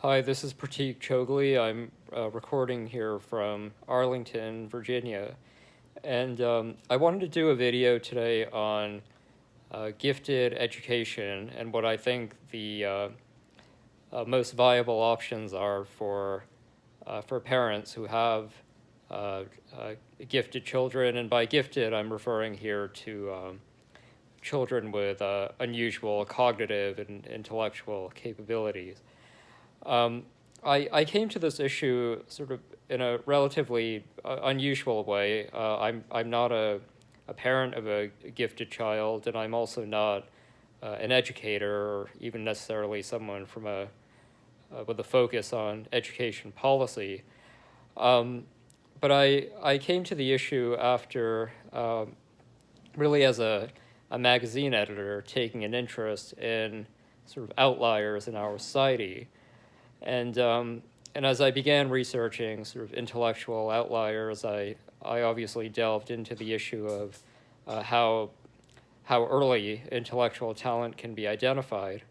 Hi, this is Pratik Chogli. I'm recording here from Arlington, Virginia. And I wanted to do a video today on gifted education and what I think the most viable options are for parents who have uh, uh, gifted children. And by gifted, I'm referring here to children with unusual cognitive and intellectual capabilities. Um, I came to this issue sort of in a relatively unusual way. I'm not a parent of a gifted child, and I'm also not an educator or even necessarily someone from with a focus on education policy. Um, but I came to the issue after really as a magazine editor taking an interest in sort of outliers in our society. And as I began researching sort of intellectual outliers, I obviously delved into the issue of how early intellectual talent can be identified,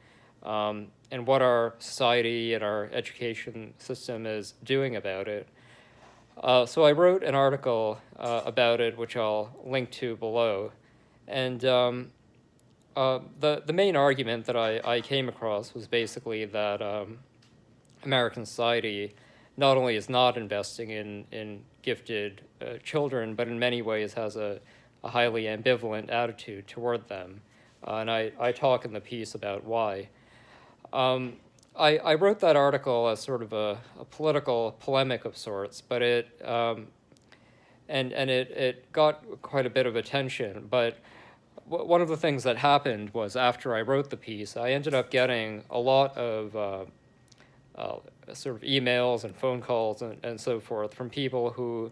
and what our society and our education system is doing about it. So I wrote an article about it, which I'll link to below. And the main argument that I came across was basically that American society not only is not investing in gifted children, but in many ways has a highly ambivalent attitude toward them. And I talk in the piece about why. Um, I wrote that article as sort of a political polemic of sorts, but it got quite a bit of attention. But one of the things that happened was after I wrote the piece, I ended up getting a lot of uh, sort of emails and phone calls and so forth from people who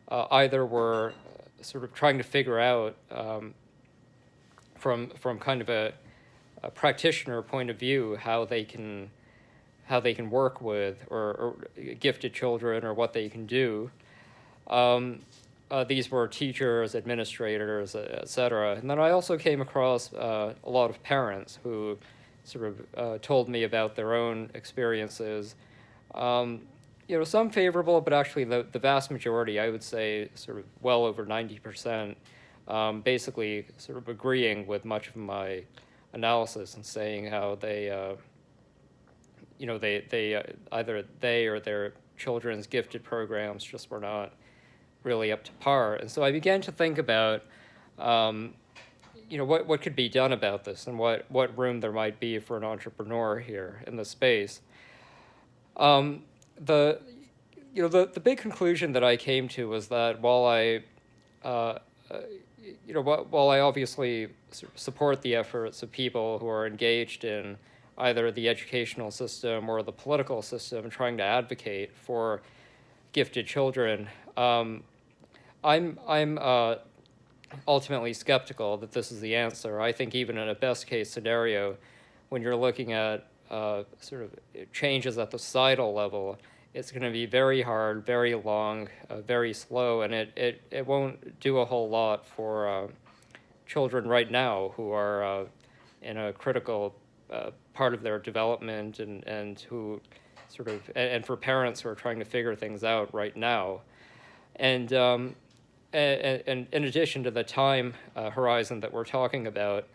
either were sort of trying to figure out from kind of a practitioner point of view how they can work with or gifted children or what they can do. Um, these were teachers, administrators, etc. And then I also came across a lot of parents who sort of told me about their own experiences. Um, some favorable, but actually the vast majority, I would say, sort of well over 90%, basically sort of agreeing with much of my analysis and saying how they either they or their children's gifted programs just were not really up to par. And so I began to think about, um, what could be done about this and what room there might be for an entrepreneur here in the space. Um, the the big conclusion that I came to was that uh, uh, while I obviously support the efforts of people who are engaged in either the educational system or the political system trying to advocate for gifted children, I'm ultimately skeptical that this is the answer. I think even in a best case scenario, when you're looking at sort of changes at the societal level, it's going to be very hard, very long, very slow, and it won't do a whole lot for children right now who are in a critical part of their development and who sort of, and for parents who are trying to figure things out right now. And and in addition to the time horizon that we're talking about,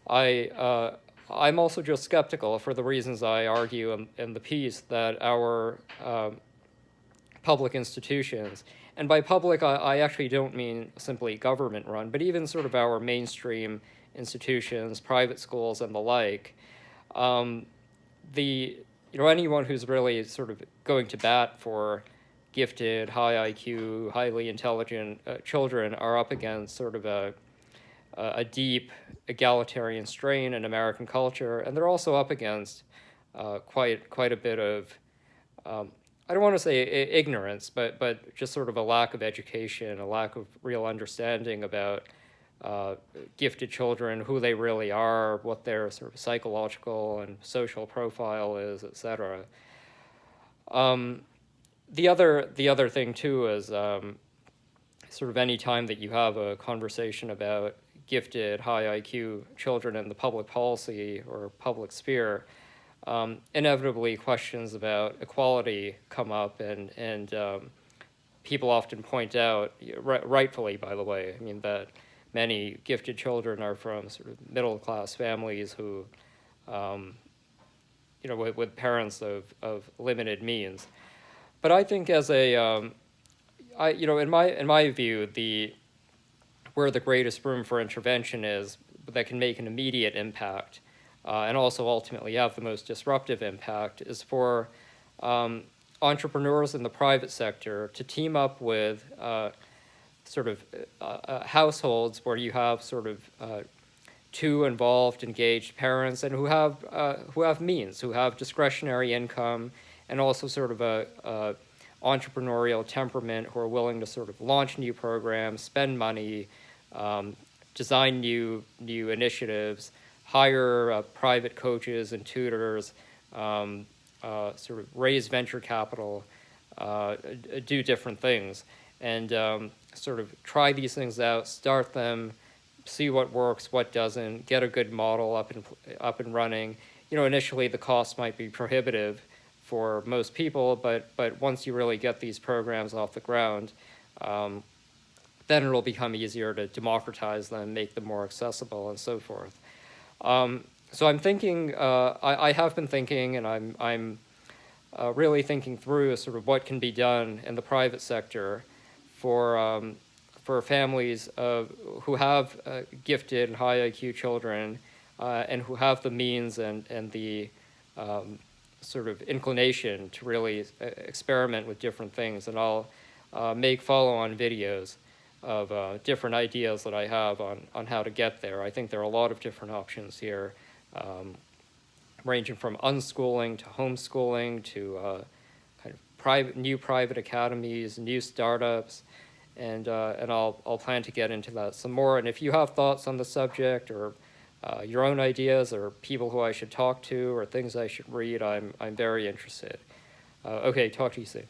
I I'm also just skeptical for the reasons I argue in the piece that our public institutions, and by public I actually don't mean simply government run, but even sort of our mainstream institutions, private schools, and the like, um, the anyone who's really sort of going to bat for gifted, high IQ, highly intelligent children are up against sort of a deep egalitarian strain in American culture, and they're also up against quite a bit of um, I don't want to say ignorance, but just sort of a lack of education, a lack of real understanding about uh, gifted children, who they really are, what their sort of psychological and social profile is, etc. Um, the other thing too is sort of any time that you have a conversation about gifted high IQ children in the public policy or public sphere, inevitably questions about equality come up, and people often point out, rightfully, by the way, I mean, that many gifted children are from sort of middle-class families who, um, with parents of limited means. But I think as a, in my view, where the greatest room for intervention is that can make an immediate impact, and also ultimately have the most disruptive impact, is for entrepreneurs in the private sector to team up with sort of households where you have sort of two involved, engaged parents, and who have means, who have discretionary income, and also sort of a entrepreneurial temperament, who are willing to sort of launch new programs, spend money, design new initiatives, hire private coaches and tutors, sort of raise venture capital, do different things, and sort of try these things out, start them, see what works, what doesn't, get a good model up and running. Initially the cost might be prohibitive for most people, but once you really get these programs off the ground, then it'll become easier to democratize them, make them more accessible, and so forth. So I'm thinking, I have been thinking, and I'm really thinking through sort of what can be done in the private sector for families who have gifted and high IQ children, and who have the means and the sort of inclination to really experiment with different things. And I'll make follow-on videos of different ideas that I have on how to get there. I think there are a lot of different options here, ranging from unschooling to homeschooling to kind of new private academies, new startups, and I'll plan to get into that some more. And if you have thoughts on the subject, or your own ideas, or people who I should talk to, or things I should read, I'm very interested. Okay, talk to you soon.